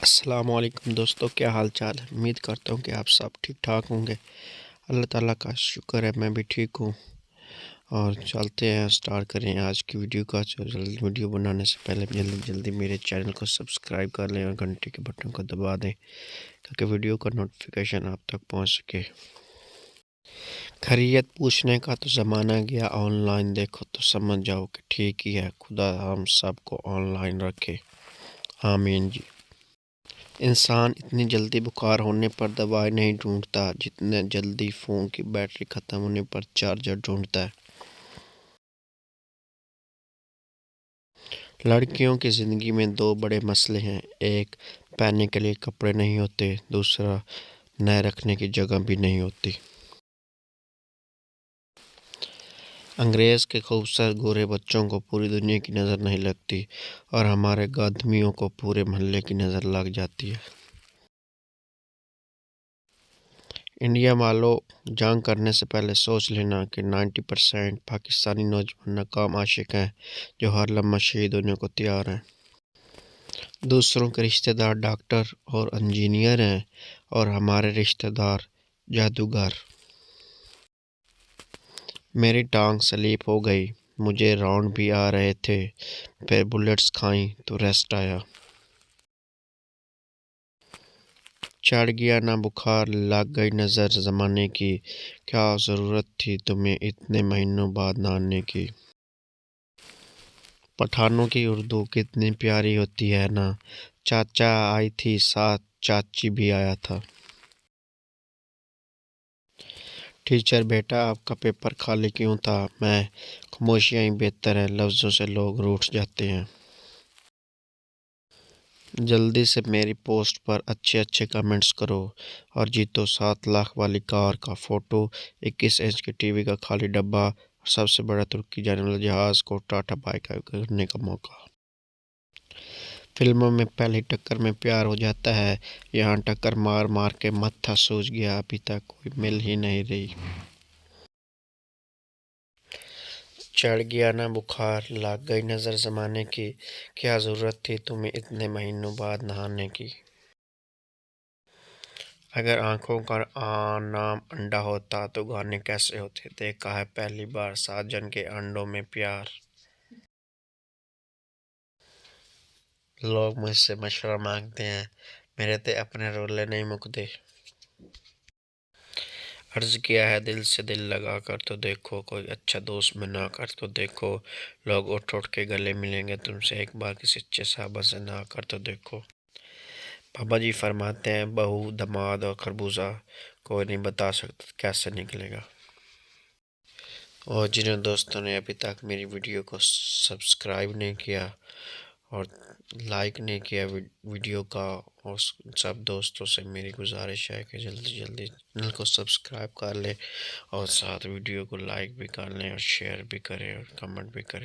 अस्सलाम वालेकुम दोस्तों, क्या हाल चाल है। उम्मीद करता हूँ कि आप सब ठीक ठाक होंगे। अल्लाह ताला का शुक्र है, मैं भी ठीक हूँ। और चलते हैं, स्टार्ट करें आज की वीडियो का। जल्दी वीडियो बनाने से पहले जल्दी जल्दी मेरे चैनल को सब्सक्राइब कर लें और घंटे के बटन को दबा दें ताकि वीडियो का नोटिफिकेशन आप तक पहुँच सके। खैरियत पूछने का तो ज़माना गया, ऑनलाइन देखो तो समझ जाओ कि ठीक ही है। खुदा हम सबको ऑनलाइन रखे, आमीन जी। इंसान इतनी जल्दी बुखार होने पर दवाई नहीं ढूंढता जितने जल्दी फ़ोन की बैटरी ख़त्म होने पर चार्जर ढूंढता है। लड़कियों की ज़िंदगी में दो बड़े मसले हैं, एक पहनने के लिए कपड़े नहीं होते, दूसरा नए रखने की जगह भी नहीं होती। अंग्रेज़ के खूबसूरत गोरे बच्चों को पूरी दुनिया की नज़र नहीं लगती और हमारे गादमियों को पूरे मोहल्ले की नज़र लग जाती है। इंडिया वालों, जंग करने से पहले सोच लेना कि 90% पाकिस्तानी नौजवान नाकाम आशिक हैं जो हर लम्हा शहीद होने को तैयार हैं। दूसरों के रिश्तेदार डॉक्टर और इंजीनियर हैं और हमारे रिश्तेदार जादूगर। मेरी टांग स्लिप हो गई, मुझे राउंड भी आ रहे थे, फिर बुलेट्स खाई तो रेस्ट आया। चढ़ गया ना बुखार, लग गई नज़र ज़माने की, क्या ज़रूरत थी तुम्हें इतने महीनों बाद नहाने की। पठानों की उर्दू कितनी प्यारी होती है ना। चाचा आई थी साथ, चाची भी आया था। टीचर बेटा, आपका पेपर खाली क्यों था। मैं, खामोशियाँ ही बेहतर है, लफ्ज़ों से लोग रूठ जाते हैं। जल्दी से मेरी पोस्ट पर अच्छे अच्छे कमेंट्स करो और जीतो 7 लाख वाली कार का फ़ोटो, 21 इंच की टीवी का खाली डब्बा और सबसे बड़ा तुर्की जाने वाले जहाज़ को टाटा बाइक करने का मौका। फिल्मों में पहली टक्कर में प्यार हो जाता है, यहाँ टक्कर मार मार के मत्था सूज गया, अभी तक कोई मिल ही नहीं रही। चढ़ गया ना बुखार, लग गई नज़र ज़माने की, क्या ज़रूरत थी तुम्हें इतने महीनों बाद नहाने की। अगर आंखों का नाम अंडा होता तो गाने कैसे होते। देखा है पहली बार साजन के अंडों में प्यार। लोग मुझसे मशवरा मांगते हैं, मेरे ते अपने रोले नहीं मुकते। अर्ज किया है दिल से दिल लगा कर तो देखो, कोई अच्छा दोस्त बना कर तो देखो। लोग उठ उठ के गले मिलेंगे तुमसे, एक बार किसी अच्छे साहबा से ना कर तो देखो। बाबा जी फरमाते हैं, बहू दामाद और खरबूजा कोई नहीं बता सकता कैसे निकलेगा। और जिन दोस्तों ने अभी तक मेरी वीडियो को सब्सक्राइब नहीं किया और लाइक नहीं किया वीडियो का, और सब दोस्तों से मेरी गुजारिश है कि जल्दी जल्दी चैनल को सब्सक्राइब कर लें और साथ वीडियो को लाइक भी कर लें और शेयर भी करें और कमेंट भी करें।